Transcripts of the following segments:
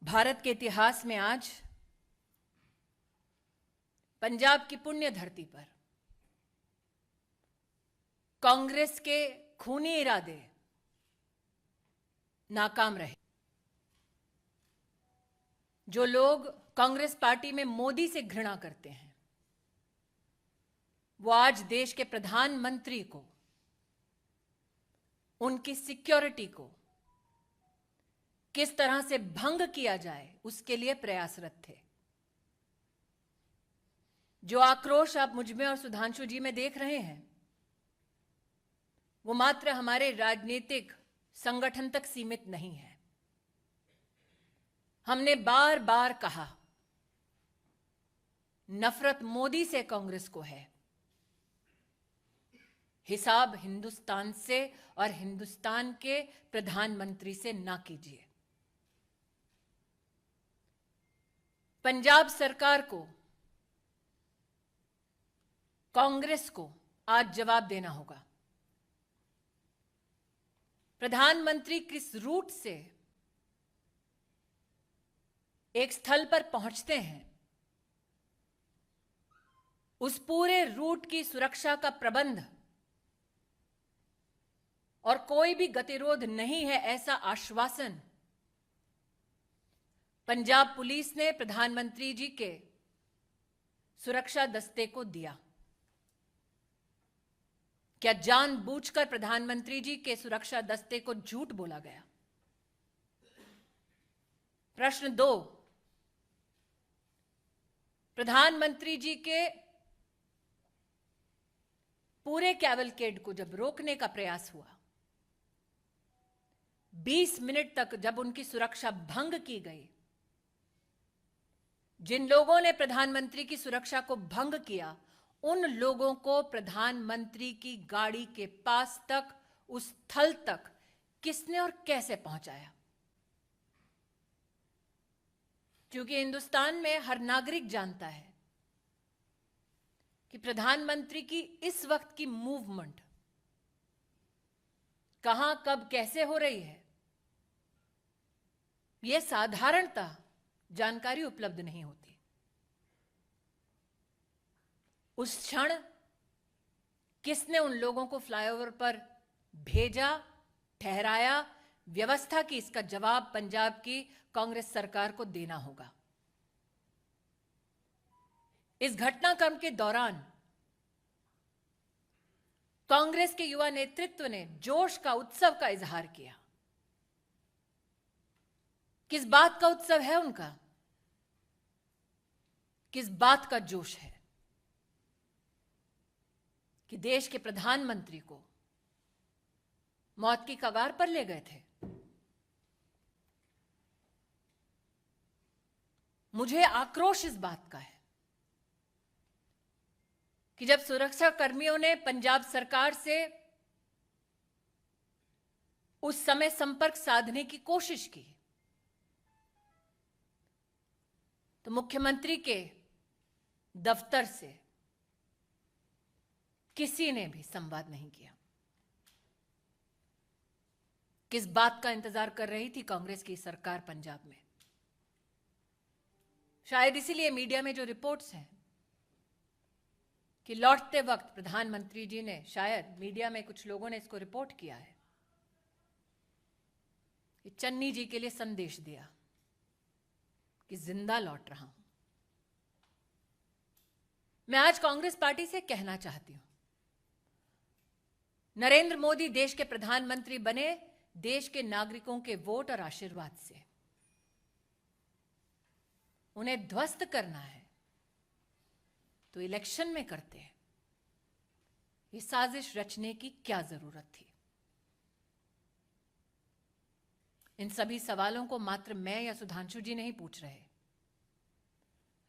भारत के इतिहास में आज पंजाब की पुण्य धरती पर कांग्रेस के खूनी इरादे नाकाम रहे। जो लोग कांग्रेस पार्टी में मोदी से घृणा करते हैं, वो आज देश के प्रधानमंत्री को, उनकी सिक्योरिटी को किस तरह से भंग किया जाए उसके लिए प्रयासरत थे। जो आक्रोश आप मुझ में और सुधांशु जी में देख रहे हैं, वो मात्र हमारे राजनीतिक संगठन तक सीमित नहीं है। हमने बार बार कहा, नफरत मोदी से कांग्रेस को है, हिसाब हिंदुस्तान से और हिंदुस्तान के प्रधानमंत्री से ना कीजिए। पंजाब सरकार को, कांग्रेस को आज जवाब देना होगा। प्रधानमंत्री किस रूट से एक स्थल पर पहुंचते हैं, उस पूरे रूट की सुरक्षा का प्रबंध और कोई भी गतिरोध नहीं है, ऐसा आश्वासन पंजाब पुलिस ने प्रधानमंत्री जी के सुरक्षा दस्ते को दिया। क्या जानबूझकर प्रधानमंत्री जी के सुरक्षा दस्ते को झूठ बोला गया? प्रश्न 2, प्रधानमंत्री जी के पूरे कैवलकेड को जब रोकने का प्रयास हुआ, 20 मिनट तक जब उनकी सुरक्षा भंग की गई, जिन लोगों ने प्रधानमंत्री की सुरक्षा को भंग किया, उन लोगों को प्रधानमंत्री की गाड़ी के पास तक, उस स्थल तक किसने और कैसे पहुंचाया? क्योंकि हिंदुस्तान में हर नागरिक जानता है कि प्रधानमंत्री की इस वक्त की मूवमेंट कहां, कब, कैसे हो रही है, यह साधारणतः जानकारी उपलब्ध नहीं होती। उस क्षण किसने उन लोगों को फ्लाईओवर पर भेजा, ठहराया, व्यवस्था की, इसका जवाब पंजाब की कांग्रेस सरकार को देना होगा। इस घटनाक्रम के दौरान कांग्रेस के युवा नेतृत्व ने जोश का, उत्सव का इजहार किया। किस बात का उत्सव है उनका? किस बात का जोश है कि देश के प्रधानमंत्री को मौत की कगार पर ले गए थे? मुझे आक्रोश इस बात का है कि जब सुरक्षा कर्मियों ने पंजाब सरकार से उस समय संपर्क साधने की कोशिश की, तो मुख्यमंत्री के दफ्तर से किसी ने भी संवाद नहीं किया। किस बात का इंतजार कर रही थी कांग्रेस की सरकार पंजाब में? शायद इसीलिए मीडिया में जो रिपोर्ट्स हैं कि लौटते वक्त प्रधानमंत्री जी ने, शायद मीडिया में कुछ लोगों ने इसको रिपोर्ट किया है कि चन्नी जी के लिए संदेश दिया कि जिंदा लौट रहा हूं। मैं आज कांग्रेस पार्टी से कहना चाहती हूं, नरेंद्र मोदी देश के प्रधानमंत्री बने देश के नागरिकों के वोट और आशीर्वाद से। उन्हें ध्वस्त करना है तो इलेक्शन में करते हैं। ये साजिश रचने की क्या जरूरत थी? इन सभी सवालों को मात्र मैं या सुधांशु जी नहीं पूछ रहे,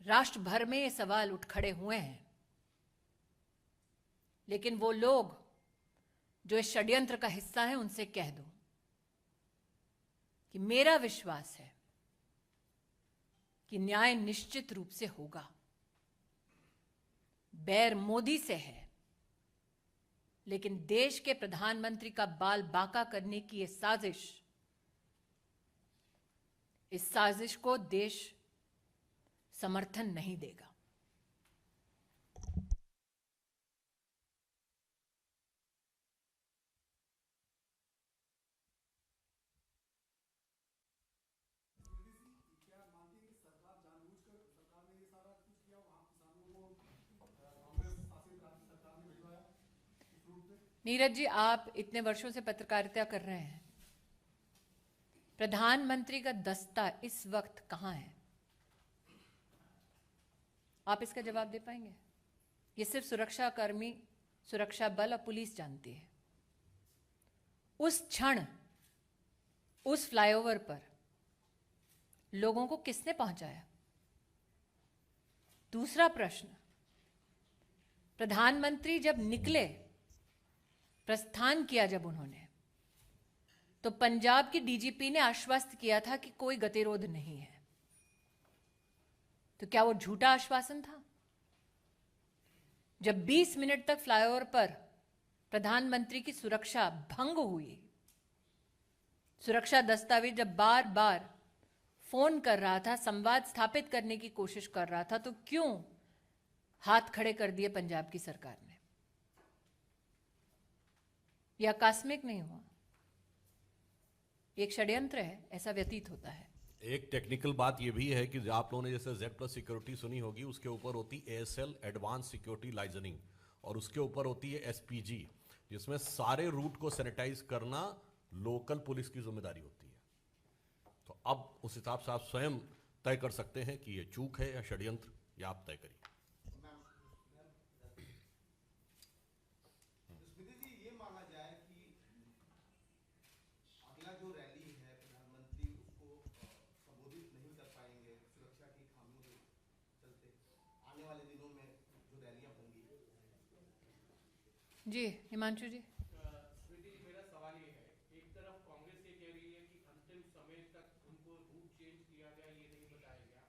राष्ट्र भर में ये सवाल उठ खड़े हुए हैं। लेकिन वो लोग जो इस षड्यंत्र का हिस्सा हैं, उनसे कह दो कि मेरा विश्वास है कि न्याय निश्चित रूप से होगा। बैर मोदी से है, लेकिन देश के प्रधानमंत्री का बाल बांका करने की यह साजिश इस साजिश को देश समर्थन नहीं देगा। नीरज जी, आप इतने वर्षों से पत्रकारिता कर रहे हैं, प्रधानमंत्री का दस्ता इस वक्त कहां है? आप इसका जवाब दे पाएंगे? ये सिर्फ सुरक्षा कर्मी, सुरक्षा बल और पुलिस जानती है। उस क्षण उस फ्लाईओवर पर लोगों को किसने पहुंचाया? दूसरा प्रश्न, प्रधानमंत्री जब निकले, प्रस्थान किया जब उन्होंने, तो पंजाब की डीजीपी ने आश्वस्त किया था कि कोई गतिरोध नहीं है। तो क्या वो झूठा आश्वासन था? जब 20 मिनट तक फ्लाईओवर पर प्रधानमंत्री की सुरक्षा भंग हुई, सुरक्षा दस्तावेज जब बार बार फोन कर रहा था, संवाद स्थापित करने की कोशिश कर रहा था, तो क्यों हाथ खड़े कर दिए पंजाब की सरकार ने? यह आकस्मिक नहीं हुआ, एक षड्यंत्र है, ऐसा व्यतीत होता है। एक टेक्निकल बात यह भी है कि आप लोगों ने जैसे Z+ सिक्योरिटी सुनी होगी, उसके ऊपर होती ASL एडवांस सिक्योरिटी लाइजनिंग, और उसके ऊपर होती है SPG, जिसमें सारे रूट को सैनिटाइज करना लोकल पुलिस की जिम्मेदारी होती है। तो अब उस हिसाब से आप स्वयं तय कर सकते हैं कि ये चूक है या षड्यंत्र, या आप तय करिए। जी हिमांशु जी। स्मृति जी, मेरा सवाल ये है, एक तरफ कांग्रेस ये कह रही है कि अंतिम समय तक उनको रूट चेंज किया गया, ये नहीं बताया गया,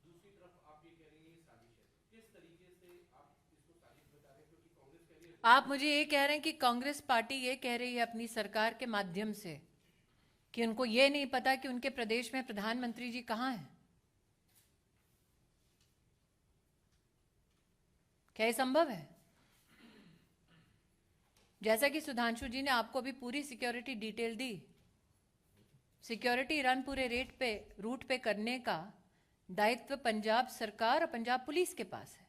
दूसरी तरफ आप ये कह रही हैं ये साजिश है। तो किस तरीके से आप इसको साजिश बता रहे हैं? क्योंकि कांग्रेस कह रही है, आप मुझे ये कह रहे हैं कि कांग्रेस पार्टी ये कह रही है अपनी सरकार के माध्यम से कि उनको ये नहीं पता कि उनके प्रदेश में प्रधानमंत्री जी कहां हैं? क्या ये संभव है? जैसा कि सुधांशु जी ने आपको भी पूरी सिक्योरिटी डिटेल दी, सिक्योरिटी रन पूरे रूट पे करने का दायित्व पंजाब सरकार और पंजाब पुलिस के पास है।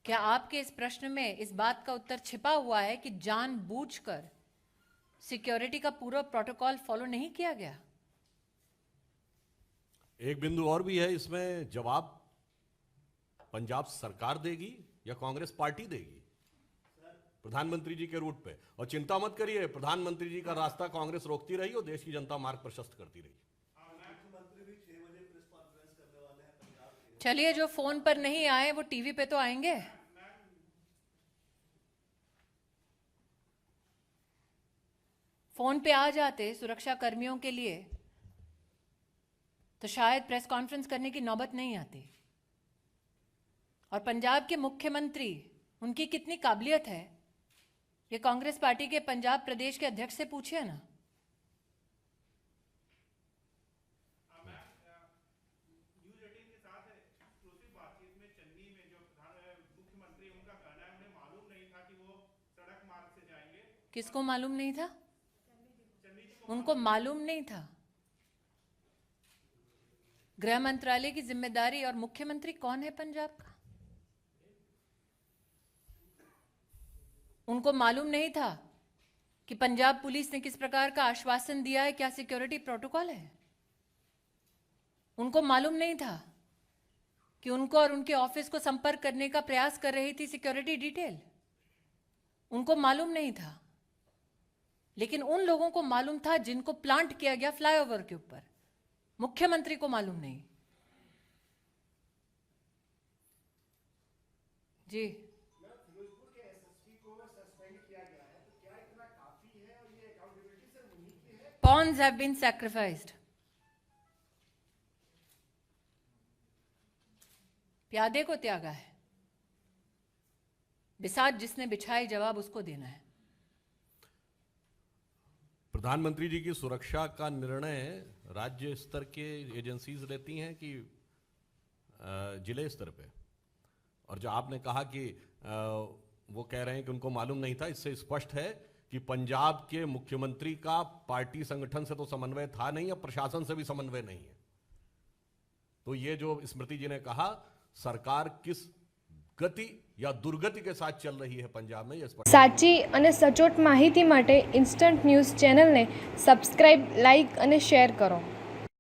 क्या आपके इस प्रश्न में इस बात का उत्तर छिपा हुआ है कि जानबूझकर सिक्योरिटी का पूरा प्रोटोकॉल फॉलो नहीं किया गया? एक बिंदु और भी है इसमें, जवाब पंजाब सरकार देगी या कांग्रेस पार्टी देगी प्रधानमंत्री जी के रूट पे? और चिंता मत करिए, प्रधानमंत्री जी का रास्ता कांग्रेस रोकती रही और देश की जनता मार्ग प्रशस्त करती रही। चलिए, जो फोन पर नहीं आए वो टीवी पे तो आएंगे। फोन पे आ जाते सुरक्षा कर्मियों के लिए तो शायद प्रेस कॉन्फ्रेंस करने की नौबत नहीं आती। और पंजाब के मुख्यमंत्री, उनकी कितनी काबिलियत है, ये कांग्रेस पार्टी के पंजाब प्रदेश के अध्यक्ष से पूछिए ना। न्यूज़ 18 के साथ एक्सक्लूसिव बातचीत में चन्नी में जो मुख्यमंत्री, उनका कहना है उन्हें मालूम नहीं था कि वो सड़क मार्ग से जाएंगे। किसको मालूम नहीं था? उनको मालूम नहीं था। गृह मंत्रालय की जिम्मेदारी और मुख्यमंत्री कौन है पंजाब का? उनको मालूम नहीं था कि पंजाब पुलिस ने किस प्रकार का आश्वासन दिया है, क्या सिक्योरिटी प्रोटोकॉल है? उनको मालूम नहीं था कि उनको और उनके ऑफिस को संपर्क करने का प्रयास कर रही थी सिक्योरिटी डिटेल? उनको मालूम नहीं था। लेकिन उन लोगों को मालूम था जिनको प्लांट किया गया फ्लाईओवर के ऊपर, मुख्यमंत्री को मालूम नहीं। जी, pawns have been sacrificed. प्यादे को त्यागा है, बिसात जिसने बिछाई, जवाब उसको देना है। प्रधानमंत्री जी की सुरक्षा का निर्णय राज्य स्तर के एजेंसीज लेती हैं कि जिले स्तर पे? और जो आपने कहा कि वो कह रहे हैं कि उनको मालूम नहीं था, इससे स्पष्ट है कि पंजाब के मुख्यमंत्री का पार्टी संगठन से तो समन्वय था नहीं, अब प्रशासन से भी समन्वय नहीं है। तो ये जो स्मृति जी ने कहा, सरकार किस गति या दुर्गति के साथ चल रही है पंजाब में, यह स्पष्ट। साची અને સચોટ માહિતી માટે ઇન્સ્ટન્ટ ન્યૂઝ ચેનલને સબસ્ક્રાઇબ, લાઇક અને શેર કરો।